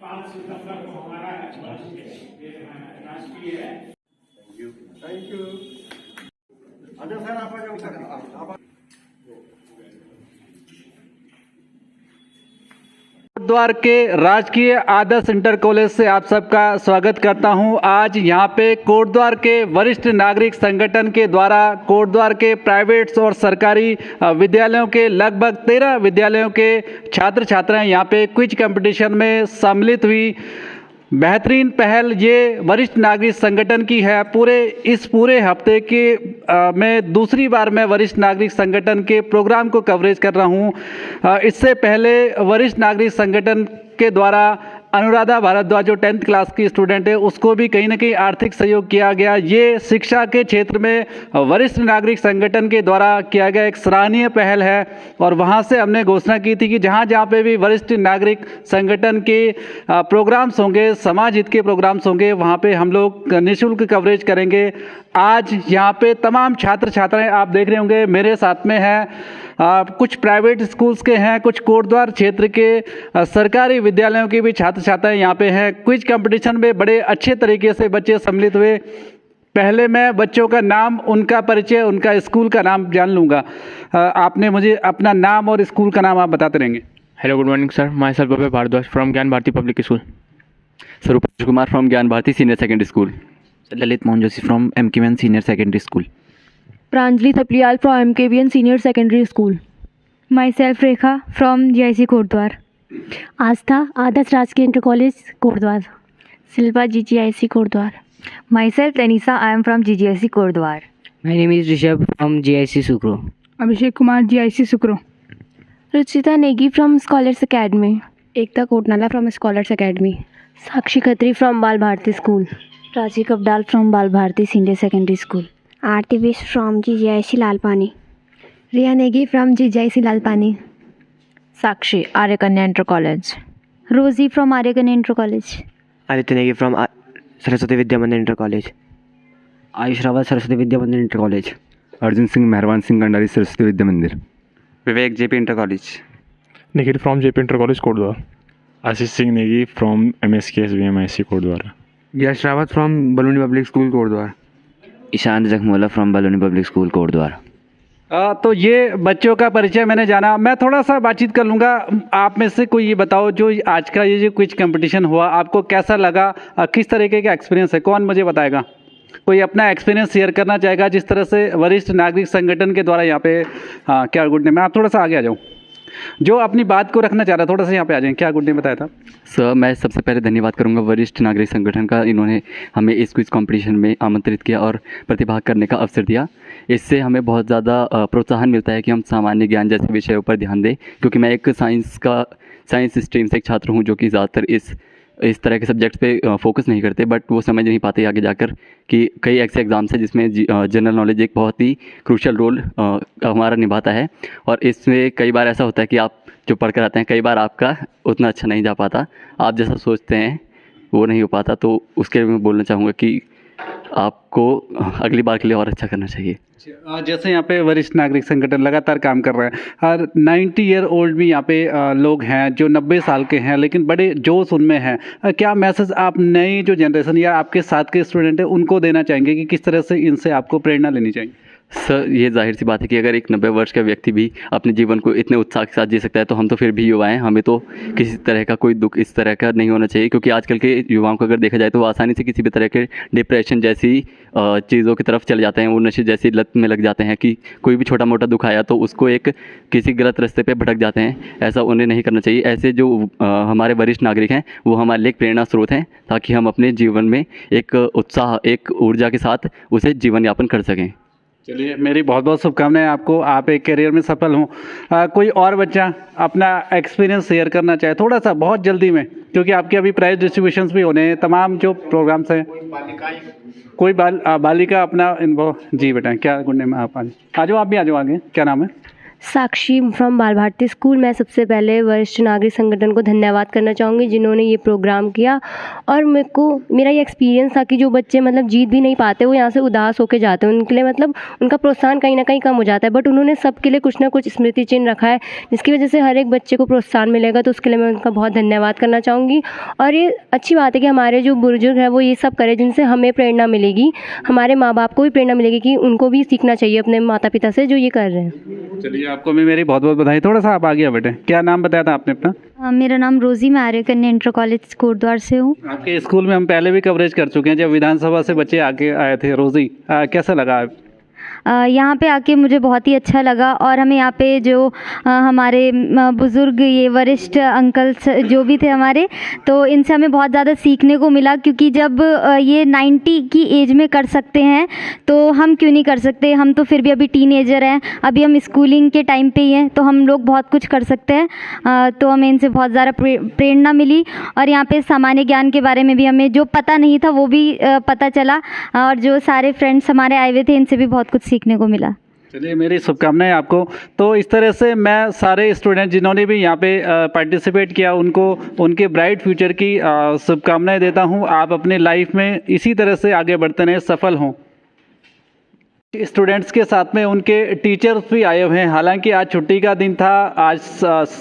5 सितंबर को हमारा राष्ट्रीय है। Thank you. अच्छा सर आप आ जाओ सर। कोटद्वार के राजकीय आदर्श इंटर कॉलेज से आप सबका स्वागत करता हूं। आज यहां पे कोटद्वार के वरिष्ठ नागरिक संगठन के द्वारा कोटद्वार के प्राइवेट्स और सरकारी विद्यालयों के लगभग 13 विद्यालयों के छात्र छात्राएं यहां पे क्विज कंपटीशन में सम्मिलित हुई। बेहतरीन पहल ये वरिष्ठ नागरिक संगठन की है। पूरे हफ्ते के मैं दूसरी बार मैं वरिष्ठ नागरिक संगठन के प्रोग्राम को कवरेज कर रहा हूँ। इससे पहले वरिष्ठ नागरिक संगठन के द्वारा अनुराधा भारद्वाज जो 10th क्लास की स्टूडेंट है उसको भी कहीं ना कहीं आर्थिक सहयोग किया गया। ये शिक्षा के क्षेत्र में वरिष्ठ नागरिक संगठन के द्वारा किया गया एक सराहनीय पहल है। और वहाँ से हमने घोषणा की थी कि जहाँ जहाँ पे भी वरिष्ठ नागरिक संगठन के प्रोग्राम्स होंगे, समाज हित के प्रोग्राम्स होंगे, वहाँ पे हम लोग निःशुल्क कवरेज करेंगे। आज यहाँ पे तमाम छात्र छात्राएँ आप देख रहे होंगे मेरे साथ में हैं। कुछ प्राइवेट स्कूल्स के हैं, कुछ कोटद्वार क्षेत्र के सरकारी विद्यालयों के भी छात्र छात्राएं यहाँ पे हैं। क्विज कंपटीशन में बड़े अच्छे तरीके से बच्चे सम्मिलित हुए। पहले मैं बच्चों का नाम, उनका परिचय, उनका स्कूल का नाम जान लूँगा। आपने मुझे अपना नाम और स्कूल का नाम आप बताते रहेंगे। Hello, good morning sir. Myself Abhay Bhardwaj from Gyan Bharti public school. Sir Rupesh Kumar from Gyan Bharti senior secondary school. Sir Lalit Mohan Joshi from MKBN senior secondary school. Pranjali Thapliyal from MKBN Senior Secondary School. Myself Rekha from GIC Kotdwar. Astha Adarsh Rajkiya inter college Kotdwar. Shilpa GGIC Kotdwar. Myself Tanisha, I am from GGIC Kotdwar. My name is Rishabh from GIC Sukro. Abhishek Kumar GIC Sukro. Ruchita Negi from Scholars Academy. Ekta Kotnala from Scholars Academy. Sakshi Khatri from Bal Bharti school. Prachi Kapdal from Bal Bharti senior secondary school. Aarti Bisht from GGIC Lalpani. Riya Negi from GGIC Lalpani. Sakshi Arya Kanya inter college. Rosy from Arya Kanya inter college. Aditya Negi from Saraswati Vidya Mandir inter college. Ayush Rawat Saraswati Vidya Mandir inter college. Arjun Singh मेहरबान Singh गंडारी Saraswati Vidya Mandir. Vivek JP inter college. Nikhil from JP inter college Kotdwar. Ashish Singh Negi from MSKSVMIC Kotdwar. Yash Rawat from Baluni public school Kotdwar. Ishan Jakhmola from Baluni public school Kotdwar. तो ये बच्चों का परिचय मैंने जाना। मैं थोड़ा सा बातचीत कर लूँगा। आप में से कोई ये बताओ, जो आज का ये जो क्विज कंपटीशन हुआ आपको कैसा लगा, किस तरीके का एक्सपीरियंस है? कौन मुझे बताएगा? कोई अपना एक्सपीरियंस शेयर करना चाहेगा जिस तरह से वरिष्ठ नागरिक संगठन के द्वारा यहाँ पे क्या गुड नेम है? आप थोड़ा सा आगे आ जाओ। जो अपनी बात को रखना चाह रहा थोड़ा सा यहाँ पे आ जाएं। क्या गुड नेम बताया था? सर मैं सबसे पहले धन्यवाद करूंगा वरिष्ठ नागरिक संगठन का। इन्होंने हमें इस क्विज कंपटीशन में आमंत्रित किया और प्रतिभाग करने का अवसर दिया। इससे हमें बहुत ज़्यादा प्रोत्साहन मिलता है कि हम सामान्य ज्ञान जैसे विषयों पर ध्यान दें, क्योंकि मैं एक साइंस स्ट्रीम से एक छात्र हूँ जो कि ज़्यादातर इस तरह के सब्जेक्ट्स पे फोकस नहीं करते, बट वो समझ नहीं पाते आगे जाकर कि कई ऐसे एग्ज़ाम्स हैं जिसमें जनरल नॉलेज एक बहुत ही क्रूशियल रोल हमारा निभाता है। और इसमें कई बार ऐसा होता है कि आप जो पढ़ कर आते हैं कई बार आपका उतना अच्छा नहीं जा पाता, आप जैसा सोचते हैं वो नहीं हो पाता। तो उसके लिए मैं बोलना चाहूँगा कि आपको अगली बार के लिए और अच्छा करना चाहिए। जैसे यहाँ पे वरिष्ठ नागरिक संगठन लगातार काम कर रहे हैं और 90 ईयर ओल्ड भी यहाँ पे लोग हैं जो 90 साल के हैं, लेकिन बड़े जोश उनमें हैं। क्या मैसेज आप नई जो जनरेशन या आपके साथ के स्टूडेंट हैं उनको देना चाहेंगे कि किस तरह से इनसे आपको प्रेरणा लेनी चाहिए? सर ये जाहिर सी बात है कि अगर एक 90 वर्ष का व्यक्ति भी अपने जीवन को इतने उत्साह के साथ जी सकता है तो हम तो फिर भी युवा हैं। हमें तो किसी तरह का कोई दुख इस तरह का नहीं होना चाहिए, क्योंकि आजकल के युवाओं को अगर देखा जाए तो वो आसानी से किसी भी तरह के डिप्रेशन जैसी चीज़ों की तरफ चले जाते हैं। वो नशे जैसी लत में लग जाते हैं कि कोई भी छोटा मोटा दुख आया तो उसको एक किसी गलत रास्ते पे भटक जाते हैं। ऐसा उन्हें नहीं करना चाहिए। ऐसे जो हमारे वरिष्ठ नागरिक हैं वो हमारे लिए एक प्रेरणा स्रोत हैं, ताकि हम अपने जीवन में एक उत्साह, एक ऊर्जा के साथ उसे जीवन यापन कर सकें। चलिए, मेरी बहुत बहुत शुभकामनाएं आपको, आप एक करियर में सफल हों। कोई और बच्चा अपना एक्सपीरियंस शेयर करना चाहे थोड़ा सा, बहुत जल्दी में, क्योंकि आपके अभी प्राइज डिस्ट्रीब्यूशंस भी होने हैं, तमाम जो प्रोग्राम्स हैं। कोई बालिका अपना इन्वॉल्व? जी बेटा, क्या गुड नेम है? आप आ जाओ, आप भी आ जाओ आगे। क्या नाम है? साक्षी फ्रॉम बाल भारती स्कूल। मैं सबसे पहले वरिष्ठ नागरिक संगठन को धन्यवाद करना चाहूँगी जिन्होंने ये प्रोग्राम किया। और मेरा ये एक्सपीरियंस था कि जो बच्चे मतलब जीत भी नहीं पाते, वो यहाँ से उदास होकर जाते हैं, उनके लिए मतलब उनका प्रोत्साहन कहीं ना कहीं कम हो जाता है, बट उन्होंने सबके लिए कुछ ना कुछ स्मृति चिन्ह रखा है जिसकी वजह से हर एक बच्चे को प्रोत्साहन मिलेगा। तो उसके लिए मैं उनका बहुत धन्यवाद करना चाहूँगी। और ये अच्छी बात है कि हमारे जो बुजुर्ग हैं वो ये सब करें, जिनसे हमें प्रेरणा मिलेगी, हमारे माँ बाप को भी प्रेरणा मिलेगी कि उनको भी सीखना चाहिए अपने माता पिता से जो ये कर रहे हैं। चलिए, आपको भी मेरी बहुत बहुत बधाई। थोड़ा सा आप आगे बेटे, क्या नाम बताया था आपने अपना? मेरा नाम रोज़ी, मैं आर्य कन्या इंटर कॉलेज कोटद्वार से हूँ। आपके स्कूल में हम पहले भी कवरेज कर चुके हैं जब विधानसभा से बच्चे आके आए थे। रोज़ी, कैसा लगा आप? यहाँ पे आके मुझे बहुत ही अच्छा लगा। और हमें यहाँ पे जो हमारे बुज़ुर्ग, ये वरिष्ठ अंकल्स जो भी थे हमारे, तो इनसे हमें बहुत ज़्यादा सीखने को मिला, क्योंकि जब ये 90 की एज में कर सकते हैं तो हम क्यों नहीं कर सकते। हम तो फिर भी अभी टीनेजर हैं, अभी हम स्कूलिंग के टाइम पे ही हैं, तो हम लोग बहुत कुछ कर सकते हैं। तो हमें इनसे बहुत ज़्यादा प्रेरणा मिली। और यहाँ पे सामान्य ज्ञान के बारे में भी हमें जो पता नहीं था वो भी पता चला। और जो सारे फ्रेंड्स हमारे आए हुए थे, इनसे भी बहुत कुछ सीखने को मिला। चलिए, मेरी शुभकामनाएं आपको। तो इस तरह से मैं सारे स्टूडेंट जिन्होंने भी यहाँ पे पार्टिसिपेट किया उनको उनके ब्राइट फ्यूचर की शुभकामनाएं देता हूँ। आप अपने लाइफ में इसी तरह से आगे बढ़ते रहें, सफल हों। स्टूडेंट्स के साथ में उनके टीचर्स भी आए हुए हैं। हालांकि आज छुट्टी का दिन था, आज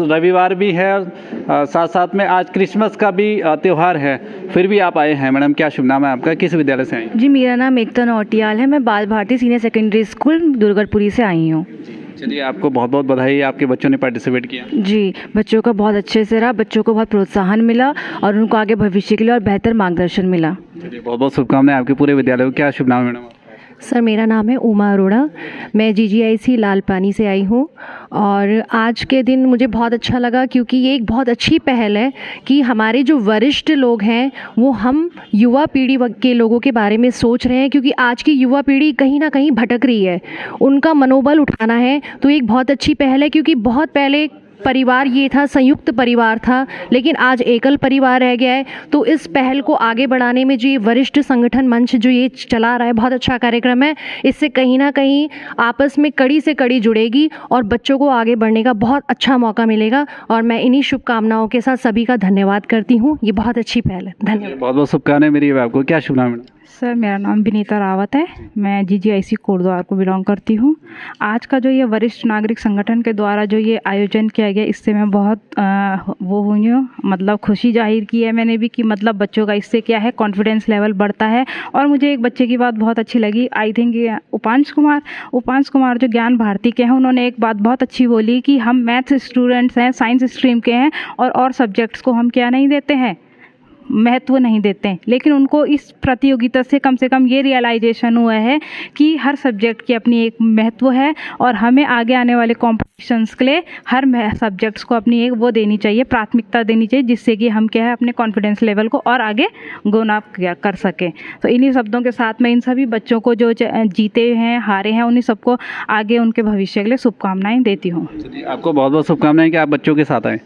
रविवार भी है, साथ साथ में आज क्रिसमस का भी त्यौहार है, फिर भी आप आए हैं। मैडम, क्या शुभ नाम है आपका, किस विद्यालय से आई? जी, मेरा नाम एकता नौटियाल है, मैं Bal Bharti senior secondary school Durgapuri से आई हूँ। चलिए, आपको बहुत बहुत बधाई, आपके बच्चों ने पार्टिसिपेट किया। जी, बच्चों का बहुत अच्छे से रहा, बच्चों को बहुत प्रोत्साहन मिला और उनको आगे भविष्य के लिए और बेहतर मार्गदर्शन मिला। चलिए, बहुत बहुत शुभकामनाएं आपके पूरे विद्यालय को। क्या शुभ नाम है मैडम? सर, मेरा नाम है उमा अरोड़ा, मैं GGIC लालपानी से आई हूँ। और आज के दिन मुझे बहुत अच्छा लगा क्योंकि ये एक बहुत अच्छी पहल है कि हमारे जो वरिष्ठ लोग हैं वो हम युवा पीढ़ी के लोगों के बारे में सोच रहे हैं, क्योंकि आज की युवा पीढ़ी कहीं ना कहीं भटक रही है, उनका मनोबल उठाना है। तो एक बहुत अच्छी पहल है, क्योंकि बहुत पहले परिवार ये था, संयुक्त परिवार था, लेकिन आज एकल परिवार रह गया है। तो इस पहल को आगे बढ़ाने में जो ये वरिष्ठ संगठन मंच जो ये चला रहा है, बहुत अच्छा कार्यक्रम है। इससे कहीं ना कहीं आपस में कड़ी से कड़ी जुड़ेगी और बच्चों को आगे बढ़ने का बहुत अच्छा मौका मिलेगा। और मैं इन्हीं शुभकामनाओं के साथ सभी का धन्यवाद करती हूँ। ये बहुत अच्छी पहल है। धन्यवाद। बहुत बहुत शुभकामनाएं मेरी आपको। क्या शुभ नाम है? सर, मेरा नाम विनीता रावत है, मैं GGIC कोटद्वार को बिलोंग करती हूँ। आज का जो ये वरिष्ठ नागरिक संगठन के द्वारा जो ये आयोजन किया गया, इससे मैं बहुत वो हुई हूँ, मतलब खुशी जाहिर की है मैंने भी कि मतलब बच्चों का इससे क्या है, कॉन्फिडेंस लेवल बढ़ता है। और मुझे एक बच्चे की बात बहुत अच्छी लगी, आई थिंक उपांश कुमार जो ज्ञान भारती के हैं, उन्होंने एक बात बहुत अच्छी बोली कि हम मैथ्स स्टूडेंट्स हैं, साइंस स्ट्रीम के हैं, और सब्जेक्ट्स को हम क्या नहीं देते हैं, महत्व नहीं देते हैं। लेकिन उनको इस प्रतियोगिता से कम ये रियलाइजेशन हुआ है कि हर सब्जेक्ट की अपनी एक महत्व है और हमें आगे आने वाले कॉम्पिटिशन्स के लिए हर सब्जेक्ट्स को अपनी एक वो देनी चाहिए, प्राथमिकता देनी चाहिए, जिससे कि हम क्या है अपने कॉन्फिडेंस लेवल को और आगे गोन अप कर सकें। तो इन्हीं शब्दों के साथ मैं इन सभी बच्चों को जो जीते हैं, हारे हैं, उन्हीं सबको आगे उनके भविष्य के लिए शुभकामनाएँ देती हूँ। आपको बहुत बहुत शुभकामनाएं कि आप बच्चों के साथ आए।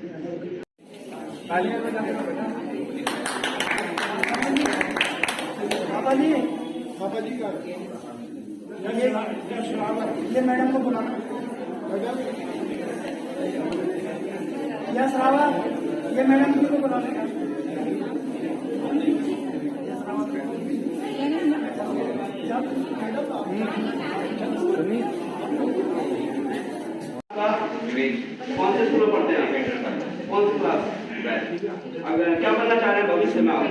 ये मैडम को बुलाना, ये मैडम को बुलाना। कौन से स्कूल में पढ़ते हैं, कौन सी क्लास, अगर क्या बनना चाह रहे हैं भविष्य में आप?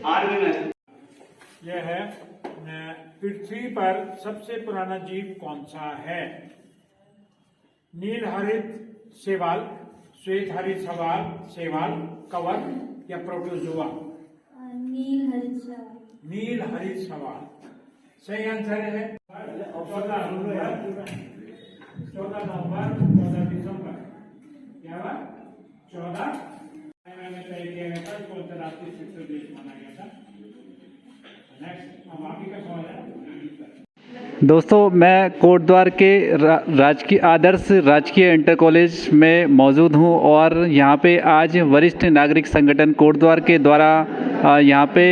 आर्मी में। यह है पृथ्वी पर सबसे पुराना जीव कौन सा है? नील हरित शैवाल, श्वेत हरित शैवाल, कवक या प्रोटोजोआ? नील हरित शैवाल सही आंसर है। 14 नवंबर 14 दिसंबर क्या हुआ? 14 में तय किया गया था, इसको अंतर्राष्ट्रीय शिक्षक दिवस मनाया गया था। दोस्तों, मैं कोटद्वार के आदर्श राजकीय इंटर कॉलेज में मौजूद हूं और यहां पे आज वरिष्ठ नागरिक संगठन कोटद्वार के द्वारा यहां पे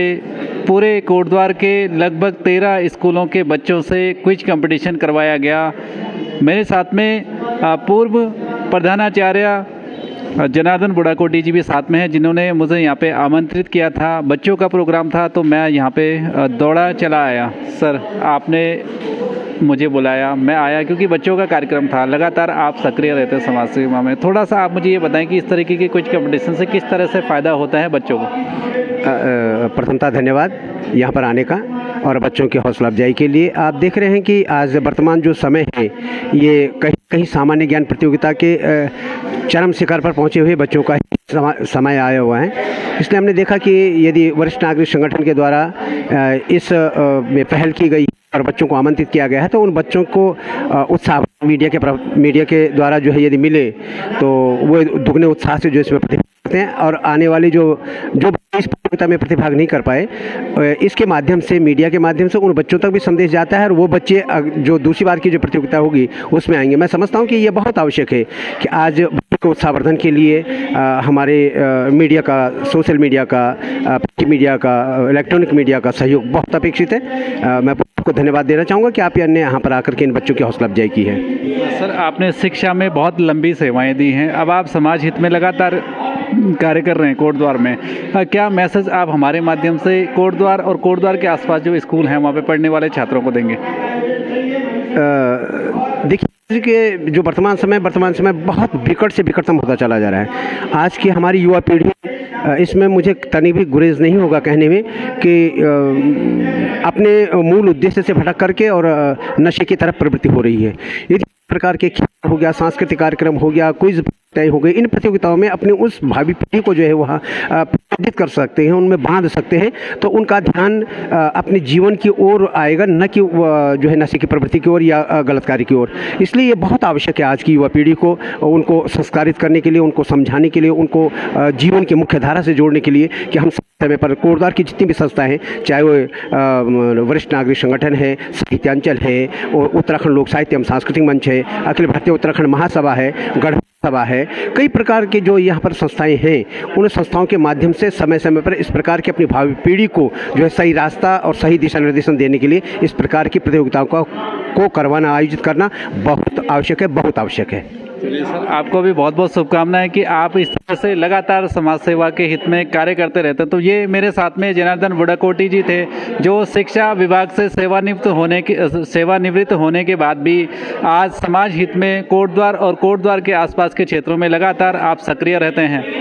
पूरे कोटद्वार के लगभग 13 स्कूलों के बच्चों से क्विज कंपटीशन करवाया गया। मेरे साथ में पूर्व प्रधानाचार्य जनार्दन बुढ़ाकोटी जी भी साथ में हैं, जिन्होंने मुझे यहाँ पे आमंत्रित किया था। बच्चों का प्रोग्राम था तो मैं यहाँ पे दौड़ा चला आया। सर, आपने मुझे बुलाया, मैं आया क्योंकि बच्चों का कार्यक्रम था। लगातार आप सक्रिय रहते हैं समाज सेवा में। थोड़ा सा आप मुझे ये बताएं कि इस तरीके के कुछ कंपटीशन से किस तरह से फ़ायदा होता है बच्चों को। प्रथमतः धन्यवाद यहाँ पर आने का और बच्चों की हौसला अफजाई के लिए। आप देख रहे हैं कि आज वर्तमान जो समय है, ये कहीं कहीं सामान्य ज्ञान प्रतियोगिता के चरम शिखर पर पहुंचे हुए बच्चों का समय आया हुआ है। इसलिए हमने देखा कि यदि वरिष्ठ नागरिक संगठन के द्वारा इस में पहल की गई और बच्चों को आमंत्रित किया गया है, तो उन बच्चों को उत्साह मीडिया के द्वारा जो है यदि मिले तो वो दुगने उत्साह से जो इसमें प्रतिभाग करते हैं और आने वाले जो इस प्रतियोगिता में प्रतिभाग नहीं कर पाए, इसके माध्यम से, मीडिया के माध्यम से उन बच्चों तक भी संदेश जाता है और वो बच्चे जो दूसरी बार की जो प्रतियोगिता होगी उसमें आएंगे। मैं समझता हूँ कि ये बहुत आवश्यक है कि आज बच्चों के उत्साहवर्धन के लिए हमारे मीडिया का, सोशल मीडिया का, प्रिंट मीडिया का, इलेक्ट्रॉनिक मीडिया का सहयोग बहुत अपेक्षित है। मैं आपको धन्यवाद देना चाहूँगा कि आप ने यहाँ पर आकर के इन बच्चों की हौसला अफजाई की है। सर, आपने शिक्षा में बहुत लंबी सेवाएं दी हैं, अब आप समाज हित में लगातार कार्य कर रहे हैं कोटद्वार में। क्या मैसेज आप हमारे माध्यम से कोटद्वार और कोटद्वार के आसपास जो स्कूल हैं वहाँ पे पढ़ने वाले छात्रों को देंगे? देखिए कि जो वर्तमान समय बहुत विकट से विकटतम होता चला जा रहा है। आज की हमारी युवा पीढ़ी, इसमें मुझे तनी भी गुरेज नहीं होगा कहने में कि अपने मूल उद्देश्य से भटक करके और नशे की तरफ प्रवृत्ति हो रही है। यदि प्रकार के खेल हो गया, सांस्कृतिक कार्यक्रम हो गया, क्विज तय हो गए, इन प्रतियोगिताओं में अपने उस भावी पीढ़ी को जो है वहाँ प्रेरित कर सकते हैं, उनमें बांध सकते हैं, तो उनका ध्यान अपने जीवन की ओर आएगा, न कि जो है नशे की प्रवृत्ति की ओर या गलत कार्य की ओर। इसलिए ये बहुत आवश्यक है आज की युवा पीढ़ी को, उनको संस्कारित करने के लिए, उनको समझाने के लिए, उनको जीवन की मुख्य धारा से जोड़ने के लिए कि हम समय पर कोटद्वार की जितनी भी संस्थाएं हैं, चाहे वो वरिष्ठ नागरिक संगठन है, साहित्यांचल है, और उत्तराखंड लोक साहित्य एवं सांस्कृतिक मंच है, अखिल भारतीय उत्तराखंड महासभा है, गढ़ सभा है, कई प्रकार के जो यहाँ पर संस्थाएं हैं, उन संस्थाओं के माध्यम से समय समय पर इस प्रकार की अपनी भावी पीढ़ी को जो है सही रास्ता और सही दिशा निर्देशन देने के लिए इस प्रकार की प्रतियोगिताओं को करवाना, आयोजित करना बहुत आवश्यक है। चलिए सर, आपको भी बहुत बहुत शुभकामनाएं कि आप इस तरह से लगातार समाज सेवा के हित में कार्य करते रहते हैं। तो ये मेरे साथ में जनार्दन बुढ़ाकोटी जी थे, जो शिक्षा विभाग से सेवानिवृत्त होने के बाद भी आज समाज हित में कोटद्वार और कोटद्वार के आसपास के क्षेत्रों में लगातार आप सक्रिय रहते हैं।